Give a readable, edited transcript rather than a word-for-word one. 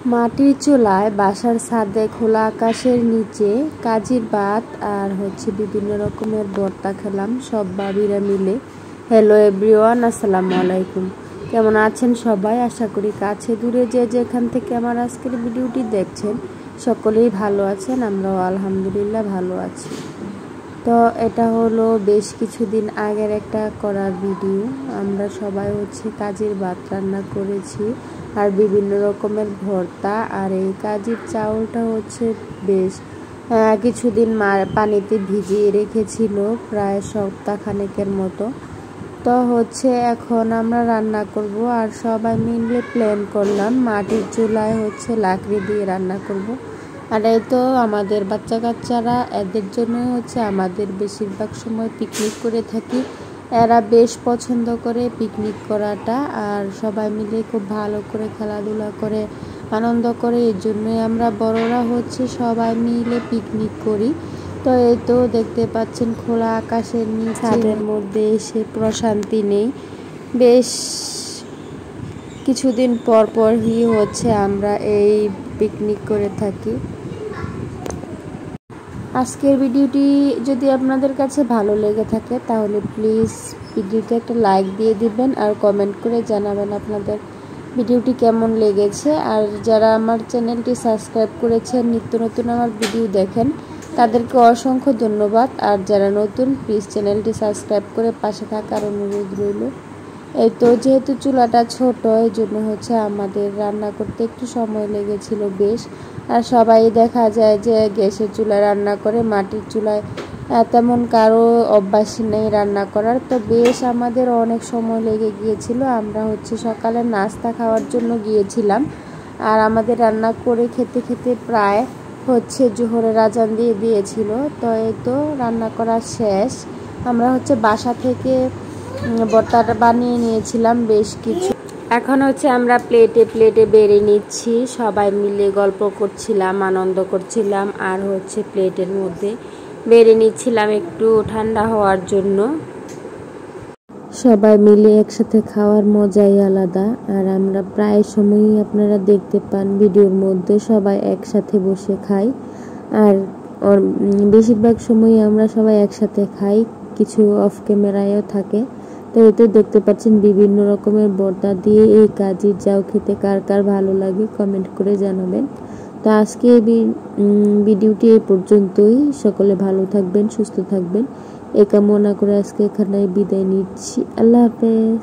মাটির চুলায় বাসার ছাদে খোলা আকাশের নিচে কাজির ভাত আর বিভিন্ন রকমের ভর্তা খেলাম সব ভাবিরা মিলে। হ্যালো এভরিওয়ান, আসসালামু আলাইকুম। কেমন আছেন সবাই? আশা করি কাছে দূরে যে যেখান থেকে আমার আজকের ভিডিওটি দেখছেন সকলেই ভালো আছেন। আমরাও আলহামদুলিল্লাহ ভালো আছি। তো এটা হলো বেশ কিছুদিন আগের একটা করা ভিডিও। আমরা সবাই কাজির ভাত রান্না করেছি আর বিভিন্ন রকমের ভর্তা। আর এই কাজির চাউলটা বেশ কিছুদিন পানিতে ভিজিয়ে রেখেছিল, প্রায় সপ্তাহখানেকের মতো। তো এখন আমরা রান্না করব আর সবাই মিলে প্ল্যান করলাম মাটির চুলায় লাকড়ি দিয়ে রান্না করব। আর এই তো আমাদের বাচ্চা কাচ্চারা, এদের জন্য আমাদের বেশিরভাগ সময় পিকনিক করে থাকি। এরা বেশ পছন্দ করে পিকনিক করাটা, আর সবাই মিলে খুব ভালো করে খেলাধুলা করে আনন্দ করে। এই জন্যই আমরা বড়রা সবাই মিলে পিকনিক করি। তো এই তো দেখতে পাচ্ছেন খোলা আকাশের ছাদের মধ্যে এসে প্রশান্তি নেই। বেশ কিছুদিন পর পরই আমরা এই পিকনিক করে থাকি। আজকের ভিডিওটি যদি আপনাদের কাছে ভালো লেগে থাকে তাহলে প্লিজ ভিডিওতে একটা লাইক দিয়ে দিবেন আর কমেন্ট করে জানাবেন আপনাদের ভিডিওটি কেমন লেগেছে। আর যারা আমার চ্যানেলটি সাবস্ক্রাইব করেছেন, নিত্য নতুন আমার ভিডিও দেখেন, তাদেরকে অসংখ্য ধন্যবাদ। আর যারা নতুন, প্লিজ চ্যানেলটি সাবস্ক্রাইব করে পাশে থাকার অনুরোধ রইল। এই তো যেহেতু চুলাটা ছোট, এই জন্য আমাদের রান্না করতে একটু সময় লেগেছিল বেশ। আর সবাই দেখা যায় যে গ্যাসের চুলায় রান্না করে, মাটির চুলায় তেমন কারো অভ্যাস নেই রান্না করার। তো বেশ আমাদের অনেক সময় লেগে গিয়েছিল। আমরা সকালে নাস্তা খাওয়ার জন্য গিয়েছিলাম, আর আমাদের রান্না করে খেতে খেতে প্রায় জোহরের আজান দিয়ে দিয়েছিল। তো এই তো রান্না করা শেষ। আমরা বাসা থেকে ভর্তাটা বানিয়ে নিয়েছিলাম বেশ কিছু। এখন আমরা প্লেটে প্লেটে বেড়ে নিচ্ছি, সবাই মিলে গল্প করছিলাম, আনন্দ করছিলাম। আর প্লেটের মধ্যে বেড়ে নিচ্ছিলাম একটু ঠান্ডা হওয়ার জন্য। সবাই মিলে একসাথে খাওয়ার মজাই আলাদা। আর আমরা প্রায় সময়ই আপনারা দেখতে পান ভিডিওর মধ্যে সবাই একসাথে বসে খাই। আর বেশিরভাগ সময়ই আমরা সবাই একসাথে খাই, কিছু অফ ক্যামেরায়ও থাকে। তো এতে দেখতে পাচ্ছেন বিভিন্ন রকমের ভর্তা দিয়ে এই কাজির জাউ খেতে কার কার ভালো লাগে কমেন্ট করে জানাবেন। তো আজকে এই ভিডিওটি এই পর্যন্তই। সকলে ভালো থাকবেন, সুস্থ থাকবেন এই কামনা করে আজকে এখানে বিদায় নিচ্ছি। আল্লাহ হাফেজ।